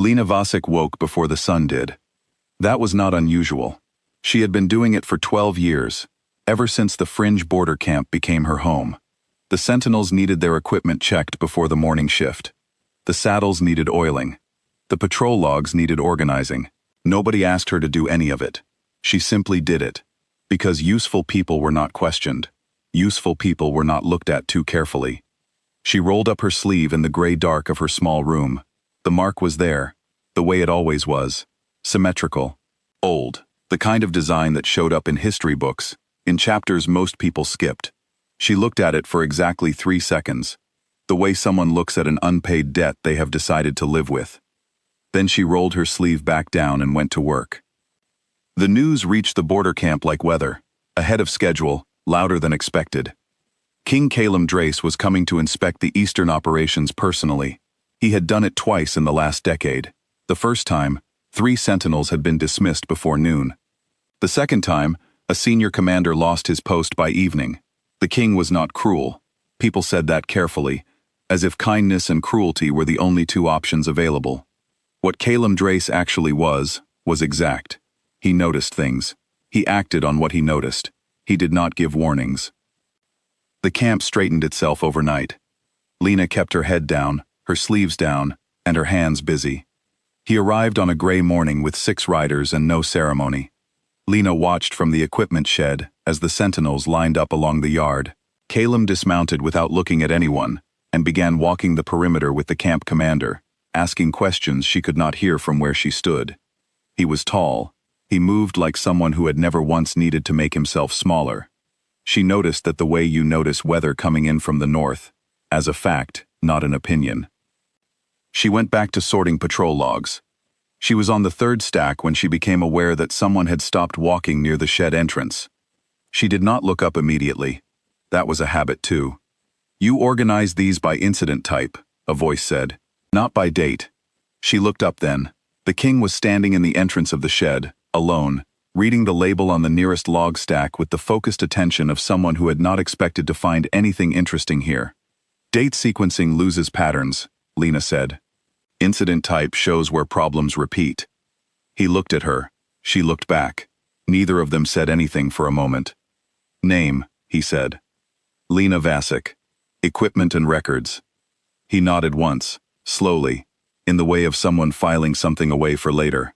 Lena Vasek woke before the sun did. That was not unusual. She had been doing it for 12 years, ever since the fringe border camp became her home. The sentinels needed their equipment checked before the morning shift. The saddles needed oiling. The patrol logs needed organizing. Nobody asked her to do any of it. She simply did it. Because useful people were not questioned. Useful people were not looked at too carefully. She rolled up her sleeve in the gray dark of her small room. The mark was there, the way it always was. Symmetrical. Old. The kind of design that showed up in history books, in chapters most people skipped. She looked at it for exactly 3 seconds. The way someone looks at an unpaid debt they have decided to live with. Then she rolled her sleeve back down and went to work. The news reached the border camp like weather, ahead of schedule, louder than expected. King Calum Drace was coming to inspect the eastern operations personally. He had done it twice in the last decade. The first time, 3 sentinels had been dismissed before noon. The second time, a senior commander lost his post by evening. The king was not cruel. People said that carefully, as if kindness and cruelty were the only 2 options available. What Calum Drace actually was exact. He noticed things. He acted on what he noticed. He did not give warnings. The camp straightened itself overnight. Lena kept her head down, her sleeves down, and her hands busy. He arrived on a gray morning with 6 riders and no ceremony. Lena watched from the equipment shed as the sentinels lined up along the yard. Calum dismounted without looking at anyone and began walking the perimeter with the camp commander, asking questions she could not hear from where she stood. He was tall. He moved like someone who had never once needed to make himself smaller. She noticed that the way you notice weather coming in from the north, as a fact, not an opinion. She went back to sorting patrol logs. She was on the 3rd stack when she became aware that someone had stopped walking near the shed entrance. She did not look up immediately. That was a habit too. You organize these by incident type, a voice said, not by date. She looked up then. The king was standing in the entrance of the shed, alone, reading the label on the nearest log stack with the focused attention of someone who had not expected to find anything interesting here. Date sequencing loses patterns, Lena said. Incident type shows where problems repeat. He looked at her. She looked back. Neither of them said anything for a moment. Name, he said. Lena Vasek. Equipment and records. He nodded once, slowly, in the way of someone filing something away for later.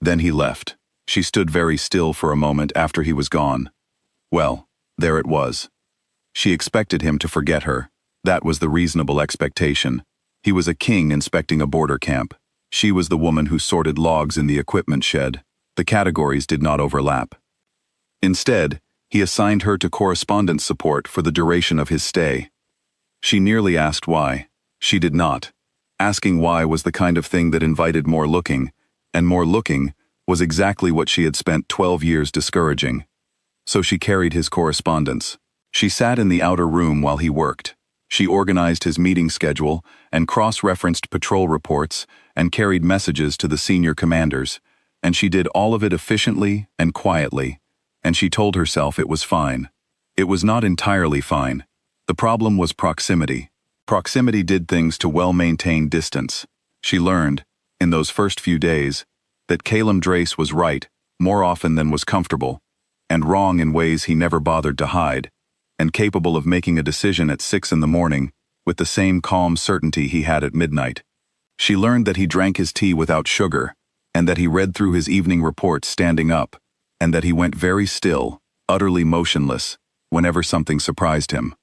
Then he left. She stood very still for a moment after he was gone. Well, there it was. She expected him to forget her. That was the reasonable expectation. He was a king inspecting a border camp. She was the woman who sorted logs in the equipment shed. The categories did not overlap. Instead, he assigned her to correspondence support for the duration of his stay. She nearly asked why. She did not. Asking why was the kind of thing that invited more looking, and more looking was exactly what she had spent 12 years discouraging. So she carried his correspondence. She sat in the outer room while he worked. She organized his meeting schedule and cross-referenced patrol reports and carried messages to the senior commanders, and she did all of it efficiently and quietly, and she told herself it was fine. It was not entirely fine. The problem was proximity. Proximity did things to well-maintain distance. She learned, in those first few days, that Calum Drace was right more often than was comfortable, and wrong in ways he never bothered to hide, and capable of making a decision at 6 in the morning with the same calm certainty he had at midnight. She learned that he drank his tea without sugar, and that he read through his evening reports standing up, and that he went very still, utterly motionless, whenever something surprised him.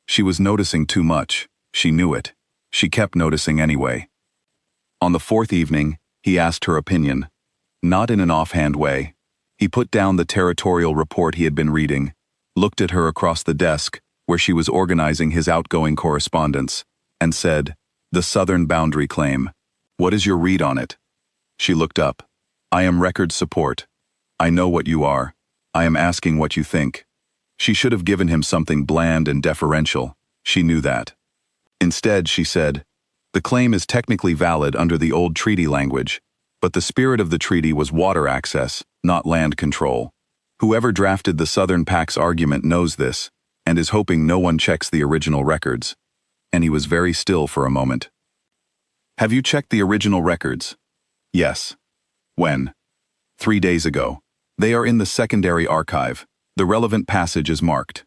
She was noticing too much. She knew it. She kept noticing anyway. On the 4th evening, he asked her opinion. Not in an offhand way. He put down the territorial report he had been reading, looked at her across the desk, where she was organizing his outgoing correspondence, and said, "The Southern Boundary Claim. What is your read on it?" She looked up. "I am record support. I know what you are. I am asking what you think." She should have given him something bland and deferential. She knew that. Instead, she said, "The claim is technically valid under the old treaty language, but the spirit of the treaty was water access, not land control. Whoever drafted the Southern Pact's argument knows this, and is hoping no one checks the original records." And he was very still for a moment. "Have you checked the original records?" Yes. When? 3 days ago. They are in the secondary archive. The relevant passage is marked.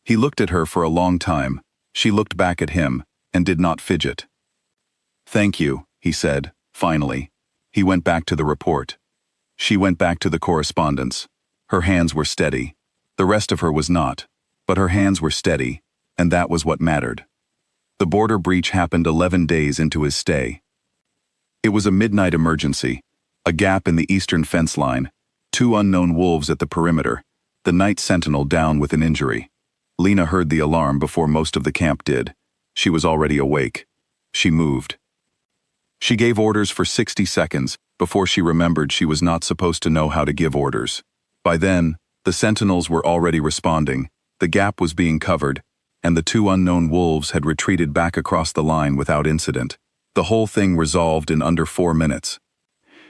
He looked at her for a long time. She looked back at him, and did not fidget. Thank you, he said, finally. He went back to the report. She went back to the correspondence. Her hands were steady. The rest of her was not, but her hands were steady, and that was what mattered. The border breach happened 11 days into his stay. It was a midnight emergency, a gap in the eastern fence line, 2 unknown wolves at the perimeter, the night sentinel down with an injury. Lena heard the alarm before most of the camp did. She was already awake. She moved. She gave orders for 60 seconds before she remembered she was not supposed to know how to give orders. By then, the sentinels were already responding, the gap was being covered, and the 2 unknown wolves had retreated back across the line without incident. The whole thing resolved in under 4 minutes.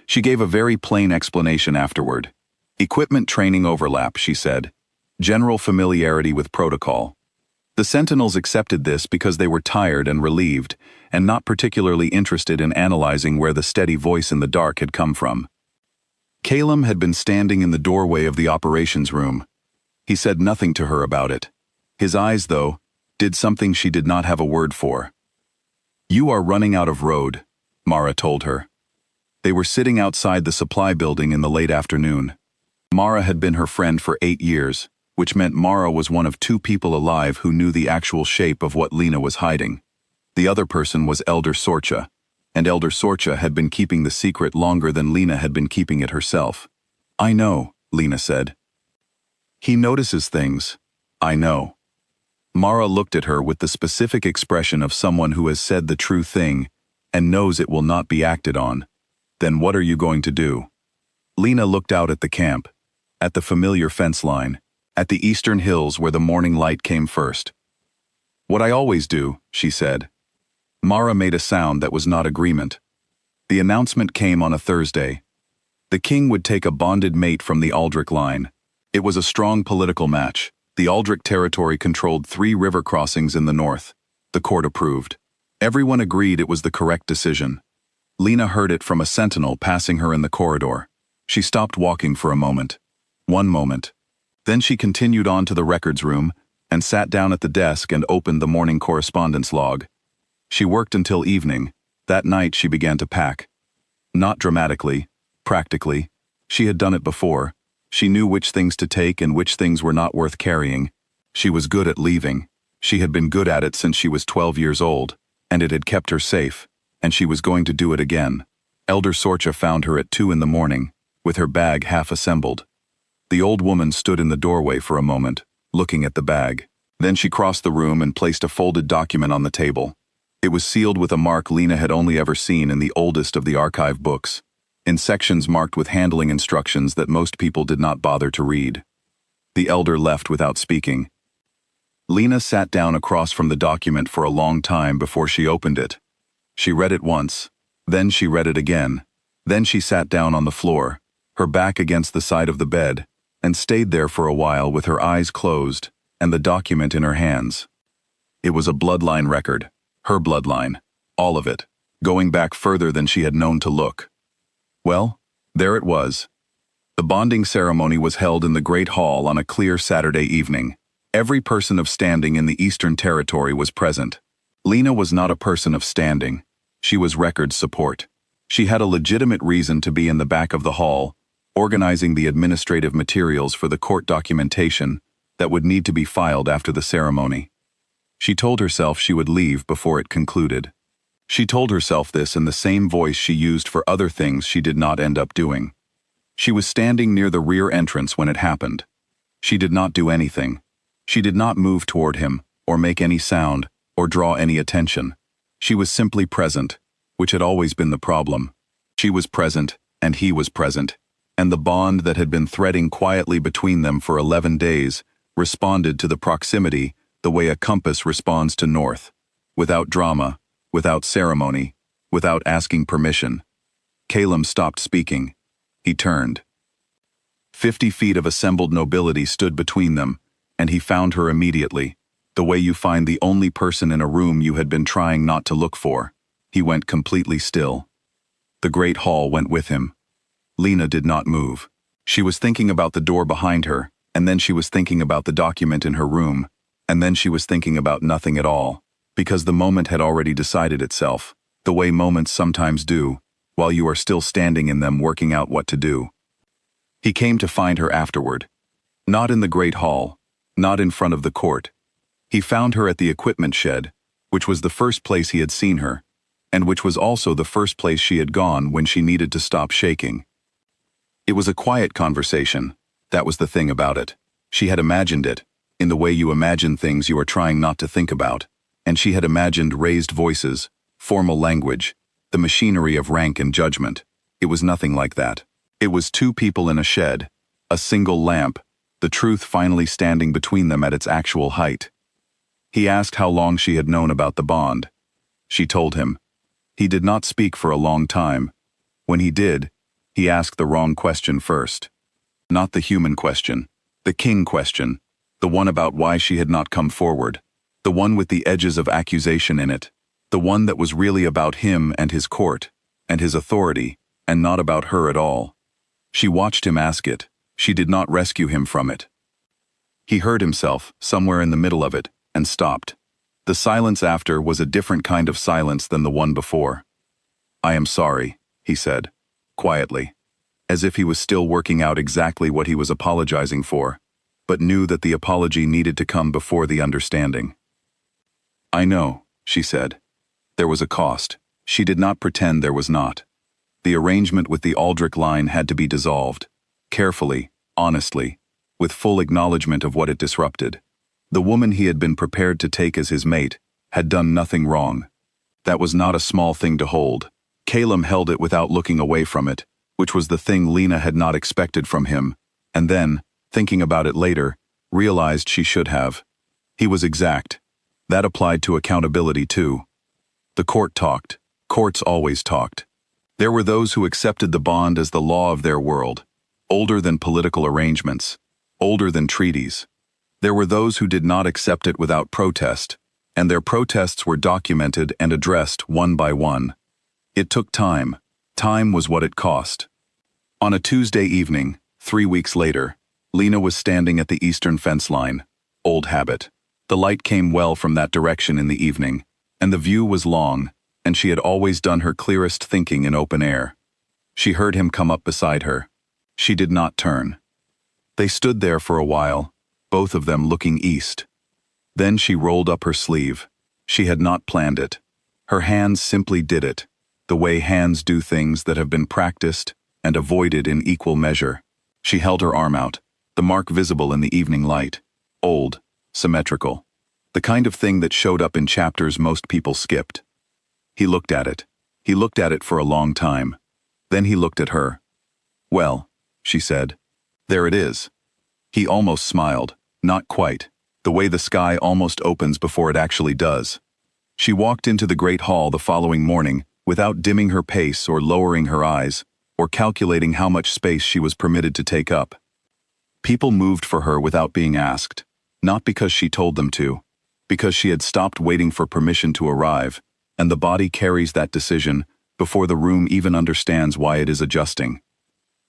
She gave a very plain explanation afterward. Equipment training overlap, she said. General familiarity with protocol. The sentinels accepted this because they were tired and relieved, and not particularly interested in analyzing where the steady voice in the dark had come from. Calum had been standing in the doorway of the operations room. He said nothing to her about it. His eyes, though, did something she did not have a word for. You are running out of road, Mara told her. They were sitting outside the supply building in the late afternoon. Mara had been her friend for 8 years, which meant Mara was one of 2 people alive who knew the actual shape of what Lena was hiding. The other person was Elder Sorcha, and Elder Sorcha had been keeping the secret longer than Lena had been keeping it herself. I know, Lena said. He notices things. I know. Mara looked at her with the specific expression of someone who has said the true thing and knows it will not be acted on. Then what are you going to do? Lena looked out at the camp, at the familiar fence line, at the eastern hills where the morning light came first. What I always do, she said. Mara made a sound that was not agreement. The announcement came on a Thursday. The king would take a bonded mate from the Aldrich line. It was a strong political match. The Aldrich territory controlled 3 river crossings in the north. The court approved. Everyone agreed it was the correct decision. Lena heard it from a sentinel passing her in the corridor. She stopped walking for a moment. 1 moment. Then she continued on to the records room and sat down at the desk and opened the morning correspondence log. She worked until evening. That night she began to pack. Not dramatically, practically. She had done it before. She knew which things to take and which things were not worth carrying. She was good at leaving. She had been good at it since she was 12 years old, and it had kept her safe, and she was going to do it again. Elder Sorcha found her at 2 in the morning, with her bag half assembled. The old woman stood in the doorway for a moment, looking at the bag. Then she crossed the room and placed a folded document on the table. It was sealed with a mark Lena had only ever seen in the oldest of the archive books, in sections marked with handling instructions that most people did not bother to read. The elder left without speaking. Lena sat down across from the document for a long time before she opened it. She read it once, then she read it again. Then she sat down on the floor, her back against the side of the bed, and stayed there for a while with her eyes closed and the document in her hands. It was a bloodline record, her bloodline, all of it, going back further than she had known to look. Well, there it was. The bonding ceremony was held in the Great Hall on a clear Saturday evening. Every person of standing in the Eastern Territory was present. Lena was not a person of standing. She was record support. She had a legitimate reason to be in the back of the hall, organizing the administrative materials for the court documentation that would need to be filed after the ceremony. She told herself she would leave before it concluded. She told herself this in the same voice she used for other things she did not end up doing. She was standing near the rear entrance when it happened. She did not do anything. She did not move toward him, or make any sound, or draw any attention. She was simply present, which had always been the problem. She was present, and he was present, and the bond that had been threading quietly between them for 11 days responded to the proximity the way a compass responds to north, without drama, without ceremony, without asking permission. Calum stopped speaking. He turned. 50 feet of assembled nobility stood between them, and he found her immediately, the way you find the only person in a room you had been trying not to look for. He went completely still. The great hall went with him. Lena did not move. She was thinking about the door behind her, and then she was thinking about the document in her room, and then she was thinking about nothing at all, because the moment had already decided itself, the way moments sometimes do, while you are still standing in them working out what to do. He came to find her afterward. Not in the great hall, not in front of the court. He found her at the equipment shed, which was the first place he had seen her, and which was also the first place she had gone when she needed to stop shaking. It was a quiet conversation. That was the thing about it. She had imagined it, in the way you imagine things you are trying not to think about, and she had imagined raised voices, formal language, the machinery of rank and judgment. It was nothing like that. It was two people in a shed, a single lamp, the truth finally standing between them at its actual height. He asked how long she had known about the bond. She told him. He did not speak for a long time. When he did, he asked the wrong question first. Not the human question, the king question, the one about why she had not come forward, the one with the edges of accusation in it, the one that was really about him and his court, and his authority, and not about her at all. She watched him ask it. She did not rescue him from it. He heard himself, somewhere in the middle of it, and stopped. The silence after was a different kind of silence than the one before. "I am sorry," he said, quietly, as if he was still working out exactly what he was apologizing for, but knew that the apology needed to come before the understanding. "I know," she said. There was a cost. She did not pretend there was not. The arrangement with the Aldrich line had to be dissolved, carefully, honestly, with full acknowledgement of what it disrupted. The woman he had been prepared to take as his mate had done nothing wrong. That was not a small thing to hold. Calum held it without looking away from it, which was the thing Lena had not expected from him, and then, thinking about it later, realized she should have. He was exact. That applied to accountability too. The court talked. Courts always talked. There were those who accepted the bond as the law of their world, older than political arrangements, older than treaties. There were those who did not accept it without protest, and their protests were documented and addressed one by one. It took time. Time was what it cost. On a Tuesday evening, 3 weeks later, Lena was standing at the eastern fence line. Old habit. The light came well from that direction in the evening, and the view was long, and she had always done her clearest thinking in open air. She heard him come up beside her. She did not turn. They stood there for a while, both of them looking east. Then she rolled up her sleeve. She had not planned it. Her hands simply did it, the way hands do things that have been practiced and avoided in equal measure. She held her arm out, the mark visible in the evening light, old, symmetrical, the kind of thing that showed up in chapters most people skipped. He looked at it. He looked at it for a long time. Then he looked at her. "Well," she said, "there it is." He almost smiled, not quite, the way the sky almost opens before it actually does. She walked into the great hall the following morning without dimming her pace or lowering her eyes, or calculating how much space she was permitted to take up. People moved for her without being asked, not because she told them to, because she had stopped waiting for permission to arrive, and the body carries that decision before the room even understands why it is adjusting.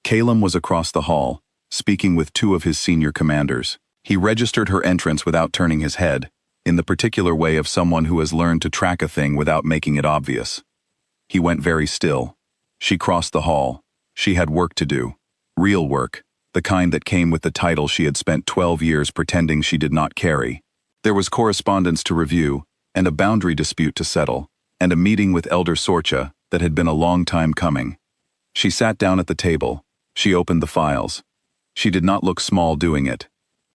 Calum was across the hall, speaking with two of his senior commanders. He registered her entrance without turning his head, in the particular way of someone who has learned to track a thing without making it obvious. He went very still. She crossed the hall. She had work to do. Real work, the kind that came with the title she had spent 12 years pretending she did not carry. There was correspondence to review, and a boundary dispute to settle, and a meeting with Elder Sorcha that had been a long time coming. She sat down at the table. She opened the files. She did not look small doing it.